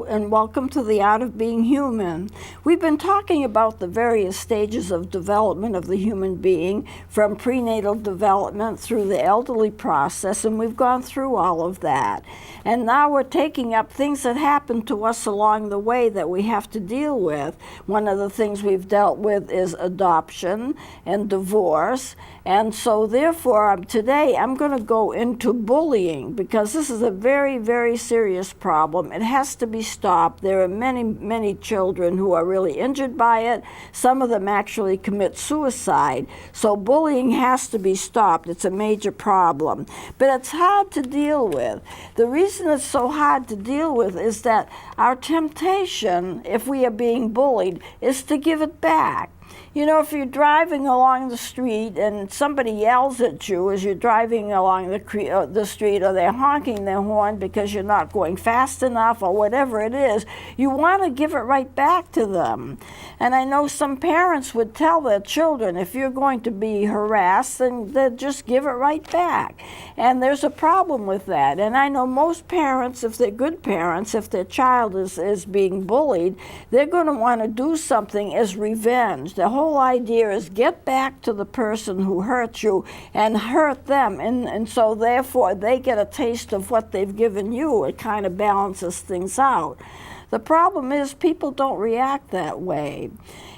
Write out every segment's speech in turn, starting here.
and welcome to the Art of Being Human. We've been talking about the various stages of development of the human being, from prenatal development through the elderly process, and we've gone through all of that. And now we're taking up things that happen to us along the way that we have to deal with. One of the things we've dealt with is adoption and divorce. And so therefore, today I'm going to go into bullying, because this is a very, very serious problem. It has to be stopped. There are many, many children who are really injured by it. Some of them actually commit suicide. So bullying has to be stopped. It's a major problem. But it's hard to deal with. The reason it's so hard to deal with is that our temptation, if we are being bullied, is to give it back. You know, if you're driving along the street and somebody yells at you as you're driving along the street, or they're honking their horn because you're not going fast enough or whatever it is, you want to give it right back to them. And I know some parents would tell their children, if you're going to be harassed, then just give it right back. And there's a problem with that. And I know most parents, if they're good parents, if their child is being bullied, they're going to want to do something as revenge. The whole idea is get back to the person who hurt you and hurt them, and so therefore they get a taste of what they've given you. It kind of balances things out. The problem is people don't react that way.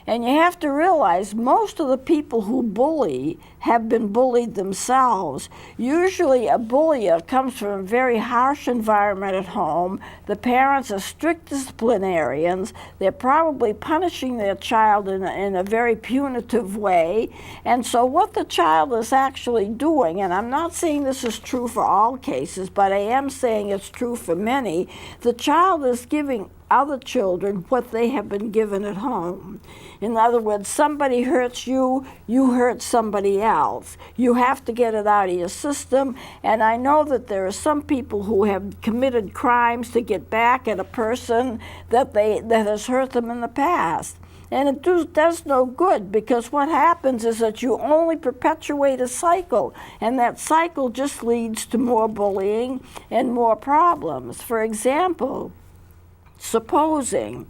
And you have to realize most of the people who bully have been bullied themselves. Usually a bullier comes from a very harsh environment at home. The parents are strict disciplinarians. They're probably punishing their child in a very punitive way. And so what the child is actually doing, and I'm not saying this is true for all cases, but I am saying it's true for many, the child is giving other children what they have been given at home. In other words, somebody hurts you, you hurt somebody else. You have to get it out of your system. And I know that there are some people who have committed crimes to get back at a person that has hurt them in the past. And it does no good, because what happens is that you only perpetuate a cycle, and that cycle just leads to more bullying and more problems. For example, supposing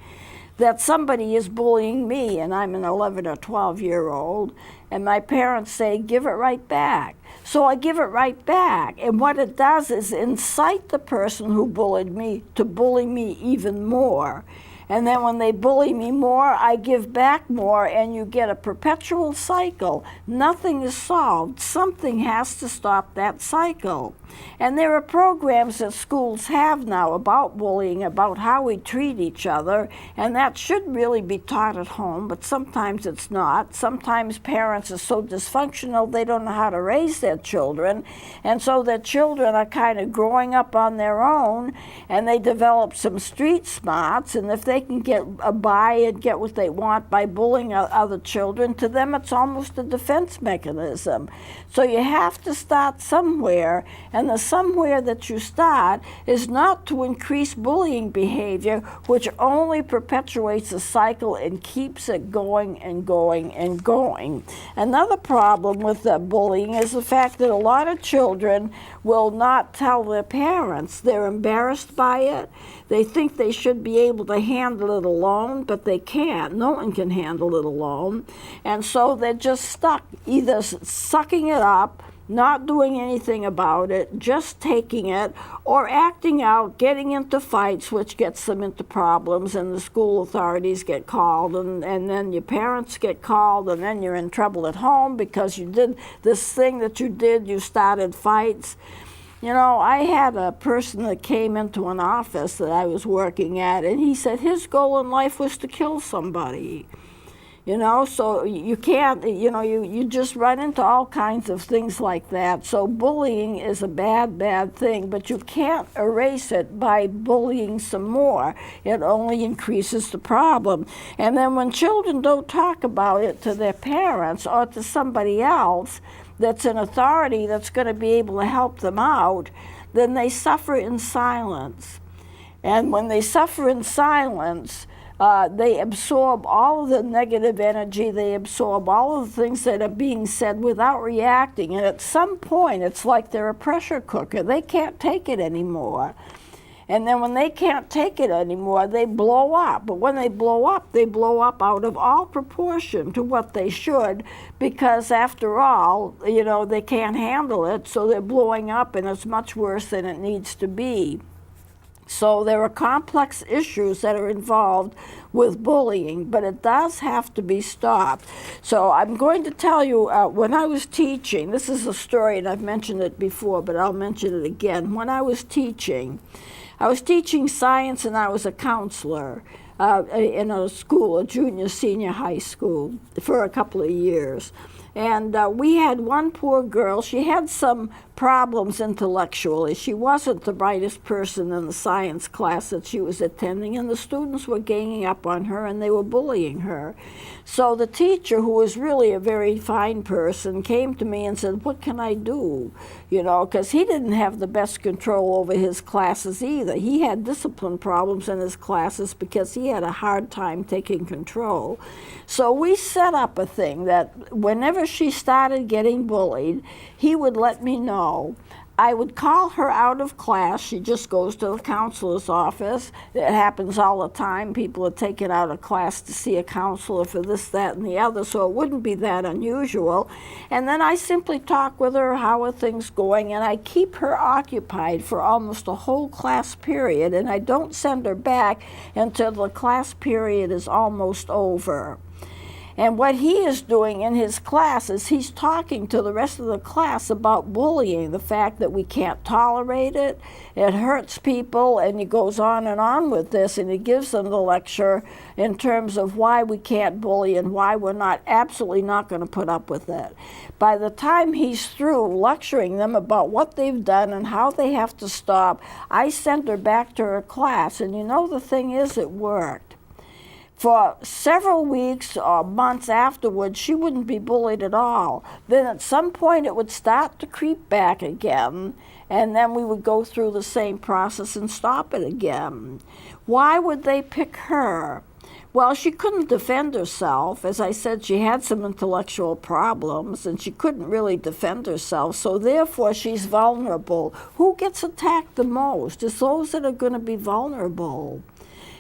that somebody is bullying me and I'm an 11 or 12-year-old, and my parents say, give it right back. So I give it right back. And what it does is incite the person who bullied me to bully me even more. And then when they bully me more, I give back more, and you get a perpetual cycle. Nothing is solved. Something has to stop that cycle. And there are programs that schools have now about bullying, about how we treat each other, and that should really be taught at home, but sometimes it's not. Sometimes parents are so dysfunctional they don't know how to raise their children, and so their children are kind of growing up on their own, and they develop some street smarts, and if they can get by and get what they want by bullying other children, to them it's almost a defense mechanism. So you have to start somewhere, and the somewhere that you start is not to increase bullying behavior, which only perpetuates the cycle and keeps it going and going and going. Another problem with bullying is the fact that a lot of children will not tell their parents. They're embarrassed by it. They think they should be able to handle it alone, but they can't. No one can handle it alone. And so they're just stuck, either sucking it up, not doing anything about it, just taking it, or acting out, getting into fights, which gets them into problems, and the school authorities get called, and then your parents get called, and then you're in trouble at home because you did this thing that you did, you started fights. You know, I had a person that came into an office that I was working at, and he said his goal in life was to kill somebody. You know, so you can't, you just run into all kinds of things like that. So bullying is a bad, bad thing, but you can't erase it by bullying some more. It only increases the problem. And then when children don't talk about it to their parents or to somebody else that's an authority that's going to be able to help them out, then they suffer in silence. And when they suffer in silence, they absorb all of the negative energy, they absorb all of the things that are being said without reacting. And at some point, it's like they're a pressure cooker. They can't take it anymore. And then when they can't take it anymore, they blow up. But when they blow up out of all proportion to what they should, because after all, you know, they can't handle it, so they're blowing up, and it's much worse than it needs to be. So there are complex issues that are involved with bullying, but it does have to be stopped. So I'm going to tell you, when I was teaching, this is a story, and I've mentioned it before, but I'll mention it again. When I was teaching science, and I was a counselor in a school, a junior, senior high school, for a couple of years. And we had one poor girl. She had some problems intellectually. She wasn't the brightest person in the science class that she was attending, and the students were ganging up on her, and they were bullying her. So the teacher, who was really a very fine person, came to me and said, "What can I do?" You know, because he didn't have the best control over his classes either. He had discipline problems in his classes because he had a hard time taking control. So we set up a thing that whenever she started getting bullied, he would let me know. I would call her out of class. She just goes to the counselor's office. It happens all the time. People are taken out of class to see a counselor for this, that, and the other, so it wouldn't be that unusual. And then I simply talk with her, how are things going, and I keep her occupied for almost a whole class period, and I don't send her back until the class period is almost over. And what he is doing in his class is he's talking to the rest of the class about bullying, the fact that we can't tolerate it, it hurts people, and he goes on with this, and he gives them the lecture in terms of why we can't bully and why we're not absolutely not going to put up with it. By the time he's through lecturing them about what they've done and how they have to stop, I send her back to her class, and you know, the thing is, it worked. For several weeks or months afterwards, she wouldn't be bullied at all. Then at some point it would start to creep back again, and then we would go through the same process and stop it again. Why would they pick her? Well, she couldn't defend herself. As I said, she had some intellectual problems, and she couldn't really defend herself, so therefore she's vulnerable. Who gets attacked the most? It's those that are going to be vulnerable.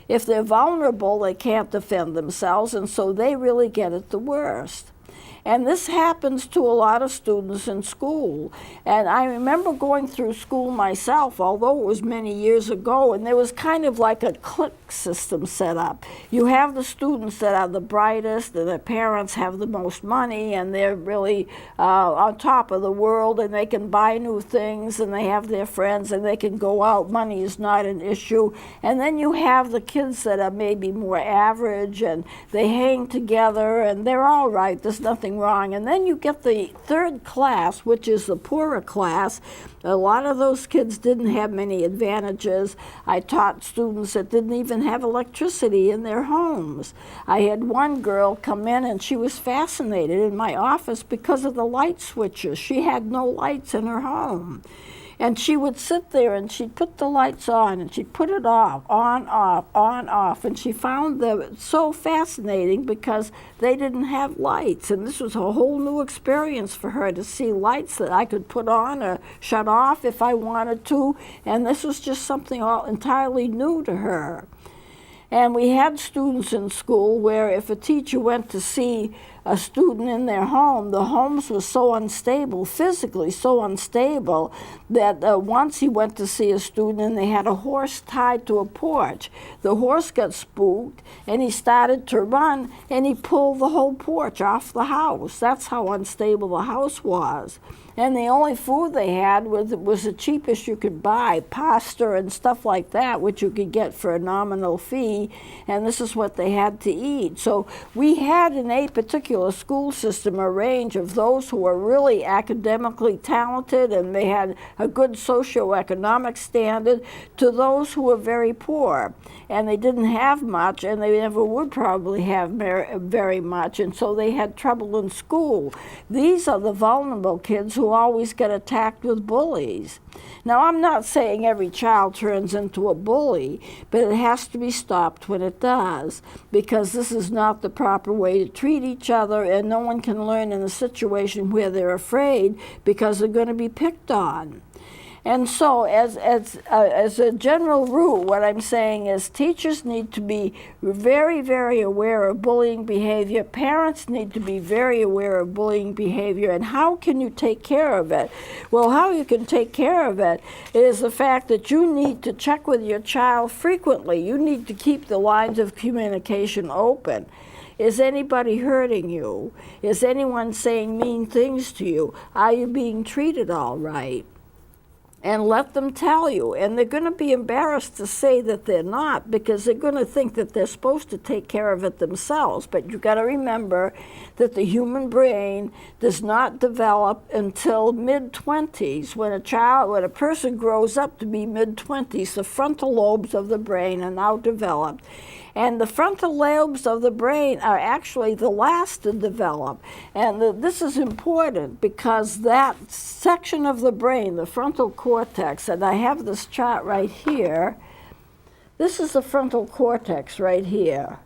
If they're vulnerable, they can't defend themselves, and so they really get it the worst. And this happens to a lot of students in school. And I remember going through school myself, although it was many years ago, and there was kind of like a clique system set up. You have the students that are the brightest, and their parents have the most money, and they're really on top of the world, and they can buy new things, and they have their friends, and they can go out. Money is not an issue. And then you have the kids that are maybe more average, and they hang together, and they're all right. There's nothing wrong. And then you get the third class, which is the poorer class. A lot of those kids didn't have many advantages. I taught students that didn't even have electricity in their homes. I had one girl come in, and she was fascinated in my office because of the light switches. She had no lights in her home. And she would sit there, and she'd put the lights on, and she'd put it off, on, off. And she found them so fascinating because they didn't have lights. And this was a whole new experience for her to see lights that I could put on or shut off if I wanted to. And this was just something all entirely new to her. And we had students in school where if a teacher went to see a student in their home, the homes were so unstable, physically so unstable, that once he went to see a student and they had a horse tied to a porch. The horse got spooked, and he started to run, and he pulled the whole porch off the house. That's how unstable the house was. And the only food they had was the cheapest you could buy, pasta and stuff like that, which you could get for a nominal fee, and this is what they had to eat. So we had in a particular school system a range of those who were really academically talented and they had a good socioeconomic standard to those who were very poor. And they didn't have much, and they never would probably have very much, and so they had trouble in school. These are the vulnerable kids who always get attacked with bullies. Now, I'm not saying every child turns into a bully, but it has to be stopped when it does, because this is not the proper way to treat each other, and no one can learn in a situation where they're afraid because they're going to be picked on. And so, as a general rule, what I'm saying is teachers need to be very, very aware of bullying behavior. Parents need to be very aware of bullying behavior. And how can you take care of it? Well, how you can take care of it is the fact that you need to check with your child frequently. You need to keep the lines of communication open. Is anybody hurting you? Is anyone saying mean things to you? Are you being treated all right? And let them tell you. And they're going to be embarrassed to say that they're not, because they're going to think that they're supposed to take care of it themselves. But you've got to remember that the human brain does not develop until mid-20s. When a person grows up to be mid-20s, the frontal lobes of the brain are now developed. And the frontal lobes of the brain are actually the last to develop. And this is important because that section of the brain, the frontal cortex, and I have this chart right here, this is the frontal cortex right here.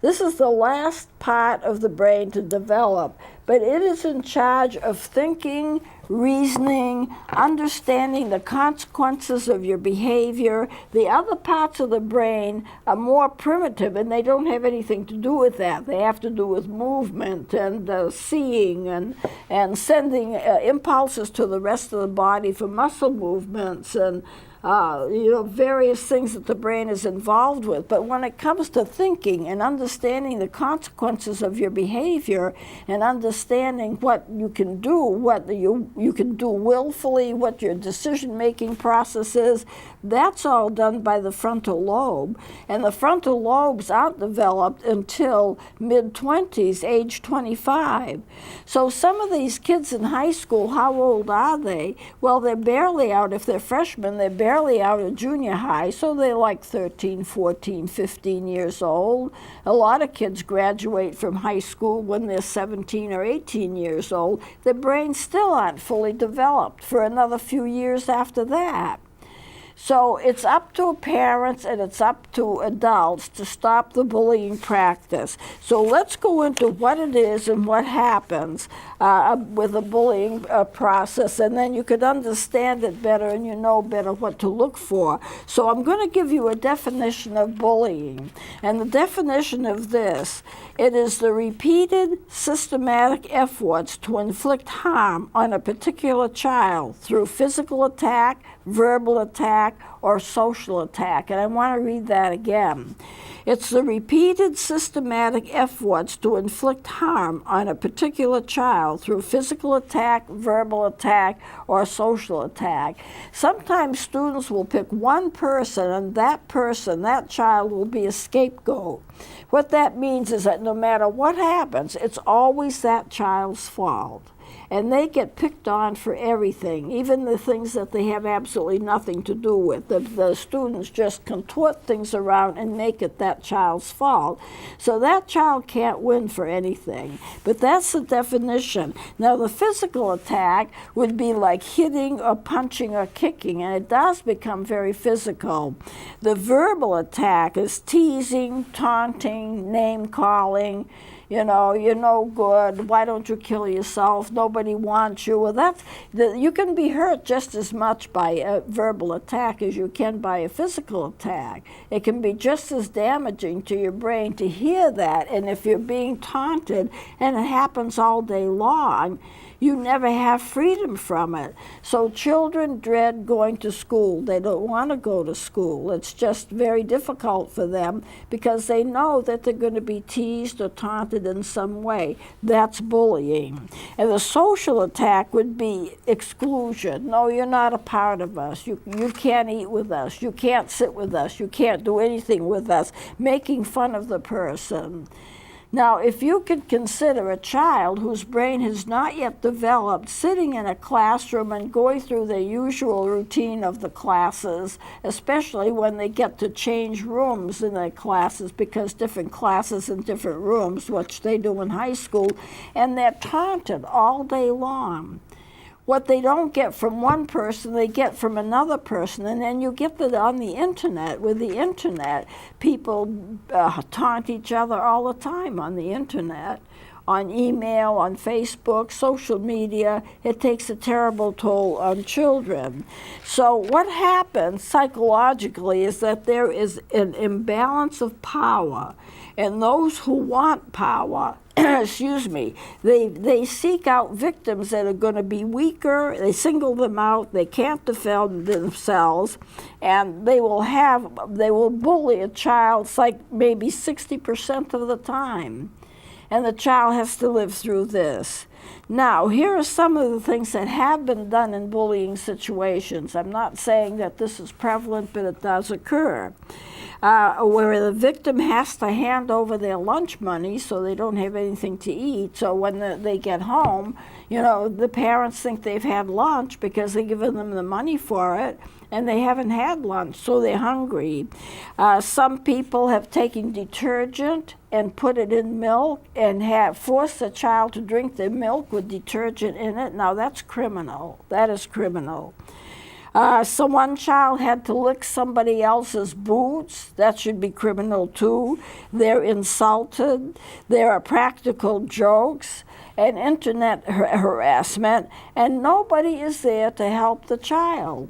This is the last part of the brain to develop, but it is in charge of thinking, reasoning, understanding the consequences of your behavior. The other parts of the brain are more primitive, and they don't have anything to do with that. They have to do with movement and seeing and sending impulses to the rest of the body for muscle movements and various things that the brain is involved with. But when it comes to thinking and understanding the consequences of your behavior and understanding what you can do, what you can do willfully, what your decision-making process is, that's all done by the frontal lobe. And the frontal lobes aren't developed until mid-20s, age 25. So some of these kids in high school, how old are they? Well, they're barely out. If they're freshmen, they're barely out of junior high, so they're like 13, 14, 15 years old. A lot of kids graduate from high school when they're 17 or 18 years old. Their brains still aren't fully developed for another few years after that. So it's up to parents and it's up to adults to stop the bullying practice. So let's go into what it is and what happens with the bullying process, and then you could understand it better and you know better what to look for. So I'm going to give you a definition of bullying. And the definition of this, it is the repeated systematic efforts to inflict harm on a particular child through physical attack, verbal attack, or social attack. And I want to read that again. It's the repeated systematic efforts to inflict harm on a particular child through physical attack, verbal attack, or social attack. Sometimes students will pick one person, and that child will be a scapegoat. What that means is that no matter what happens, it's always that child's fault. And they get picked on for everything, even the things that they have absolutely nothing to do with. The students just contort things around and make it that child's fault. So that child can't win for anything. But that's the definition. Now, the physical attack would be like hitting or punching or kicking, and it does become very physical. The verbal attack is teasing, taunting, name-calling. You're no good. Why don't you kill yourself? Nobody wants you. Well, you can be hurt just as much by a verbal attack as you can by a physical attack. It can be just as damaging to your brain to hear that. And if you're being taunted, and it happens all day long, you never have freedom from it. So children dread going to school. They don't want to go to school. It's just very difficult for them because they know that they're going to be teased or taunted in some way. That's bullying. And the social attack would be exclusion. No, you're not a part of us. You can't eat with us. You can't sit with us. You can't do anything with us. Making fun of the person. Now, if you could consider a child whose brain has not yet developed sitting in a classroom and going through the usual routine of the classes, especially when they get to change rooms in their classes, because different classes in different rooms, which they do in high school, and they're taunted all day long. What they don't get from one person, they get from another person. And then you get that on the internet. With the internet, people taunt each other all the time on the internet. on email, on Facebook, social media. It takes a terrible toll on children. So what happens psychologically is that there is an imbalance of power, and those who want power excuse me, they seek out victims that are going to be weaker. They single them out. They can't defend themselves, and they will bully a child like maybe 60% of the time, and the child has to live through this. Now, here are some of the things that have been done in bullying situations. I'm not saying that this is prevalent, but it does occur. Where the victim has to hand over their lunch money so they don't have anything to eat. So when they get home, the parents think they've had lunch because they've given them the money for it, and they haven't had lunch, so they're hungry. Some people have taken detergent and put it in milk and have forced the child to drink the milk with detergent in it. Now that's criminal. That is criminal. So one child had to lick somebody else's boots. That should be criminal too. They're insulted. There are practical jokes and internet harassment, and nobody is there to help the child.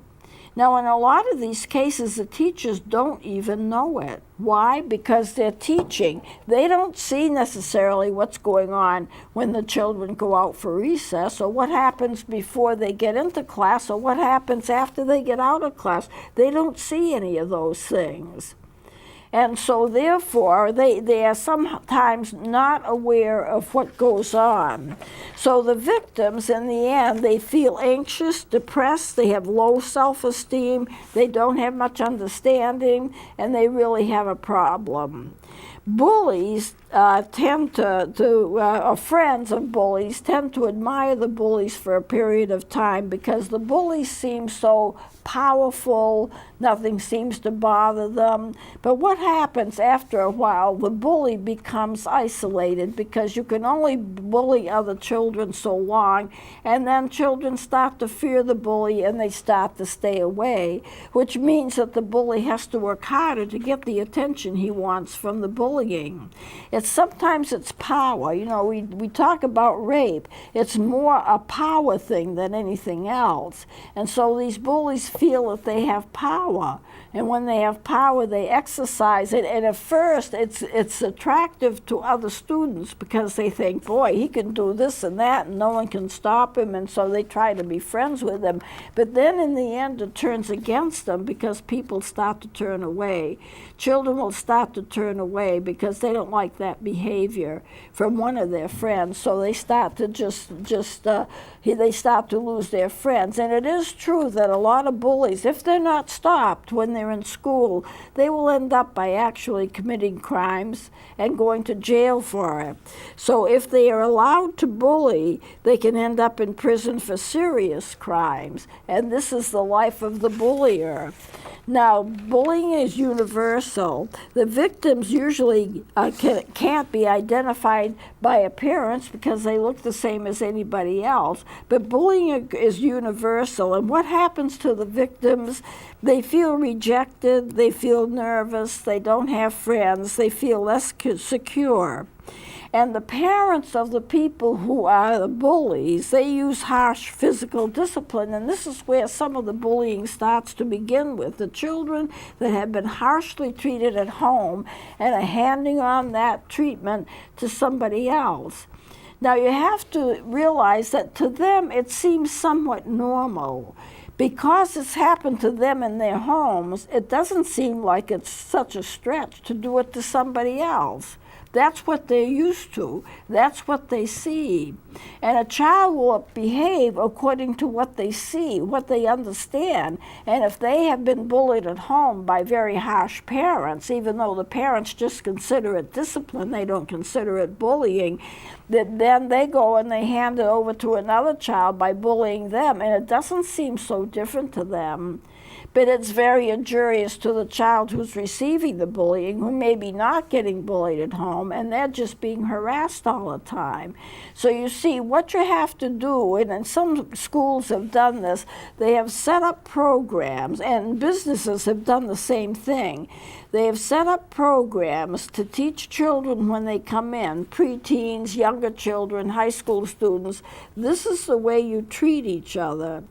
Now, in a lot of these cases, the teachers don't even know it. Why? Because they're teaching. They don't see necessarily what's going on when the children go out for recess, or what happens before they get into class, or what happens after they get out of class. They don't see any of those things. And so therefore, they are sometimes not aware of what goes on. So the victims, in the end, they feel anxious, depressed, they have low self-esteem, they don't have much understanding, and they really have a problem. Bullies friends of bullies tend to admire the bullies for a period of time because the bullies seem so powerful, nothing seems to bother them. But what happens after a while? The bully becomes isolated because you can only bully other children so long, and then children start to fear the bully and they start to stay away, which means that the bully has to work harder to get the attention he wants from the bullying. Sometimes it's power. We talk about rape. It's more a power thing than anything else. And so these bullies feel that they have power. And when they have power, they exercise it. And at first, it's attractive to other students because they think, boy, he can do this and that, and no one can stop him. And so they try to be friends with him. But then in the end, it turns against them because people start to turn away. Children will start to turn away because they don't like that behavior from one of their friends. So they start to they start to lose their friends. And it is true that a lot of bullies, if they're not stopped when they're in school, they will end up by actually committing crimes and going to jail for it. So if they are allowed to bully, they can end up in prison for serious crimes. And this is the life of the bullier. Now, bullying is universal. The victims usually can't be identified by appearance because they look the same as anybody else. But bullying is universal. And what happens to the victims? They feel rejected, they feel nervous, they don't have friends, they feel less secure. And the parents of the people who are the bullies, they use harsh physical discipline, and this is where some of the bullying starts to begin with. The children that have been harshly treated at home and are handing on that treatment to somebody else. Now you have to realize that to them it seems somewhat normal. Because it's happened to them in their homes, it doesn't seem like it's such a stretch to do it to somebody else. That's what they're used to. That's what they see. And a child will behave according to what they see, what they understand. And if they have been bullied at home by very harsh parents, even though the parents just consider it discipline, they don't consider it bullying, then they go and they hand it over to another child by bullying them, and it doesn't seem so different to them. but it's very injurious to the child who's receiving the bullying, who may be not getting bullied at home, and they're just being harassed all the time. So you see, what you have to do, and some schools have done this, they have set up programs, and businesses have done the same thing. They have set up programs to teach children when they come in, preteens, younger children, high school students, this is the way you treat each other.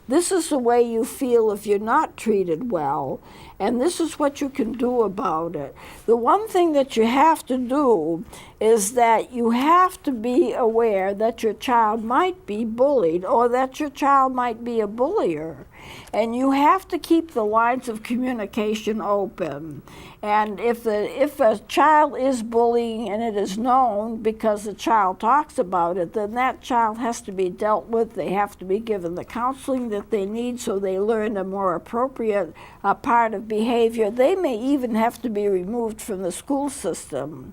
This is the way you feel if you're not treated well, and this is what you can do about it. The one thing that you have to do is that you have to be aware that your child might be bullied or that your child might be a bullier. And you have to keep the lines of communication open. And if a child is bullying and it is known because the child talks about it, then that child has to be dealt with. They have to be given the counseling that they need so they learn a more appropriate part of behavior. They may even have to be removed from the school system.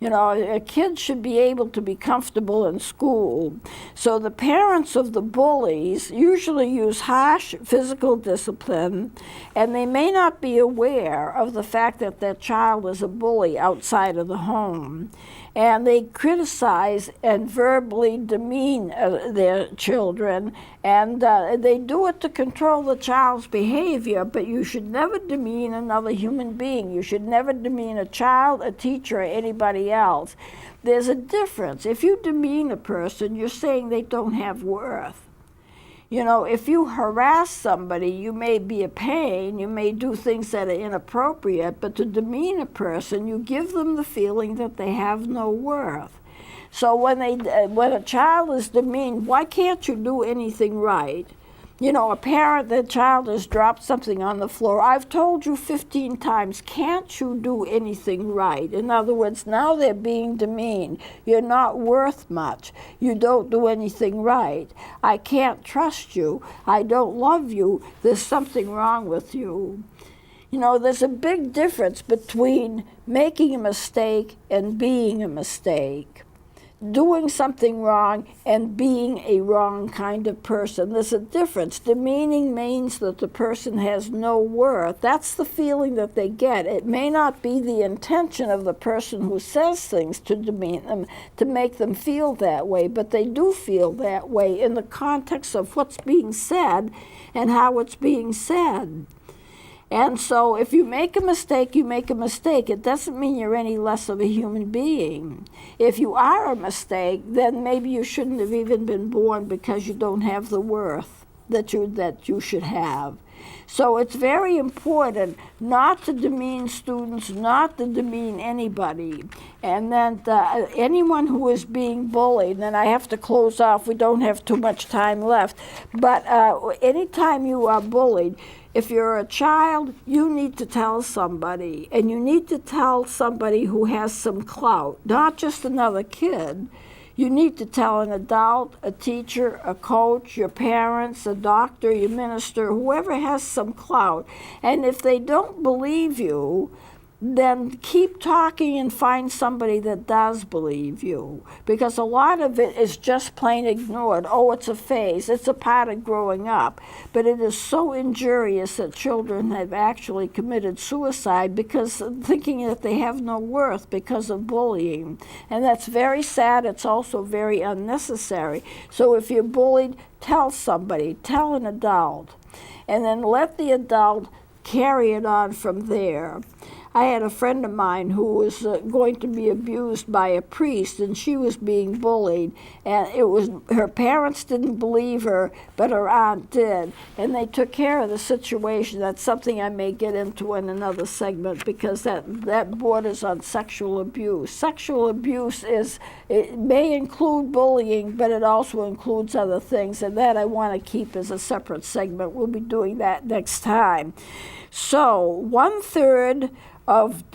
You know, a kid should be able to be comfortable in school. So the parents of the bullies usually use harsh physical discipline, and they may not be aware of the fact that their child is a bully outside of the home. And they criticize and verbally demean their children, and they do it to control the child's behavior, but you should never demean another human being. You should never demean a child, a teacher, or anybody else. There's a difference. If you demean a person, you're saying they don't have worth. You know, if you harass somebody, you may be a pain, you may do things that are inappropriate, but to demean a person, you give them the feeling that they have no worth. So when a child is demeaned, why can't you do anything right? You know, a parent, their child has dropped something on the floor. I've told you 15 times, can't you do anything right? In other words, now they're being demeaned. You're not worth much. You don't do anything right. I can't trust you. I don't love you. There's something wrong with you. You know, there's a big difference between making a mistake and being a mistake. Doing something wrong and being a wrong kind of person. There's a difference. Demeaning means that the person has no worth. That's the feeling that they get. It may not be the intention of the person who says things to demean them, to make them feel that way, but they do feel that way in the context of what's being said and how it's being said. And so if you make a mistake, you make a mistake. It doesn't mean you're any less of a human being. If you are a mistake, then maybe you shouldn't have even been born because you don't have the worth that you should have. So it's very important not to demean students, not to demean anybody. And then anyone who is being bullied, and I have to close off, we don't have too much time left, but anytime you are bullied, if you're a child, you need to tell somebody, and you need to tell somebody who has some clout, not just another kid. You need to tell an adult, a teacher, a coach, your parents, a doctor, your minister, whoever has some clout. And if they don't believe you, then keep talking and find somebody that does believe you. Because a lot of it is just plain ignored. Oh, it's a phase. It's a part of growing up. But it is so injurious that children have actually committed suicide because thinking that they have no worth because of bullying. And that's very sad. It's also very unnecessary. So if you're bullied, tell somebody. Tell an adult. And then let the adult carry it on from there. I had a friend of mine who was going to be abused by a priest, and she was being bullied. And it was her parents didn't believe her, but her aunt did, and they took care of the situation. That's something I may get into in another segment because that borders on sexual abuse. Sexual abuse it may include bullying, but it also includes other things, and that I want to keep as a separate segment. We'll be doing that next time. So 1/3 of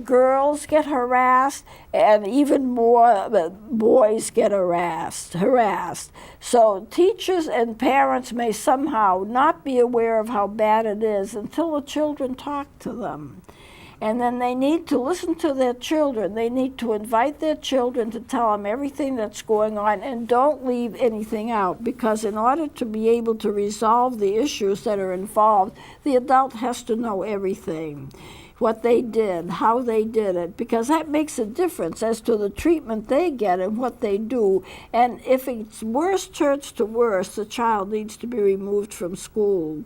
girls get harassed, and even more boys get harassed. So teachers and parents may somehow not be aware of how bad it is until the children talk to them. And then they need to listen to their children. They need to invite their children to tell them everything that's going on, and don't leave anything out, because in order to be able to resolve the issues that are involved, the adult has to know everything. What they did, how they did it, because that makes a difference as to the treatment they get and what they do. And if it's worse turns to worse, the child needs to be removed from school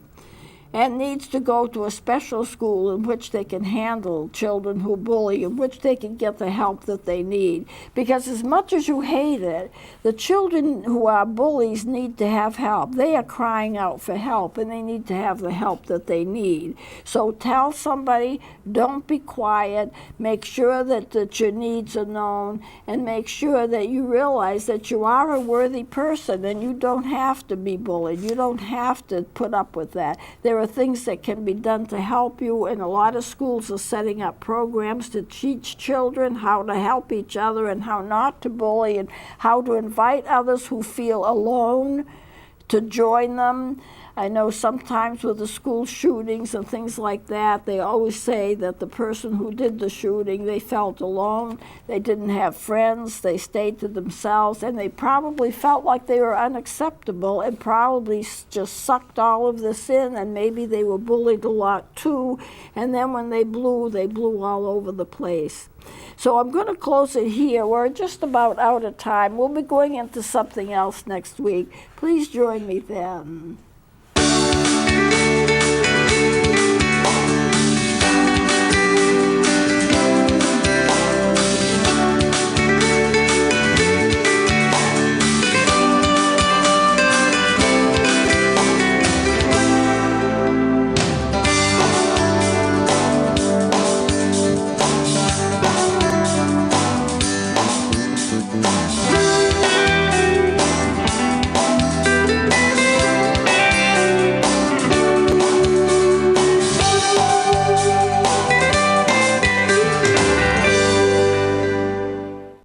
and needs to go to a special school in which they can handle children who bully, in which they can get the help that they need. Because as much as you hate it, the children who are bullies need to have help. They are crying out for help, and they need to have the help that they need. So tell somebody, don't be quiet, make sure that your needs are known, and make sure that you realize that you are a worthy person, and you don't have to be bullied. You don't have to put up with that. There are things that can be done to help you, and a lot of schools are setting up programs to teach children how to help each other and how not to bully and how to invite others who feel alone to join them. I know sometimes with the school shootings and things like that, they always say that the person who did the shooting, they felt alone, they didn't have friends, they stayed to themselves, and they probably felt like they were unacceptable and probably just sucked all of this in, and maybe they were bullied a lot too, and then when they blew all over the place. So I'm going to close it here. We're just about out of time. We'll be going into something else next week. Please join me then.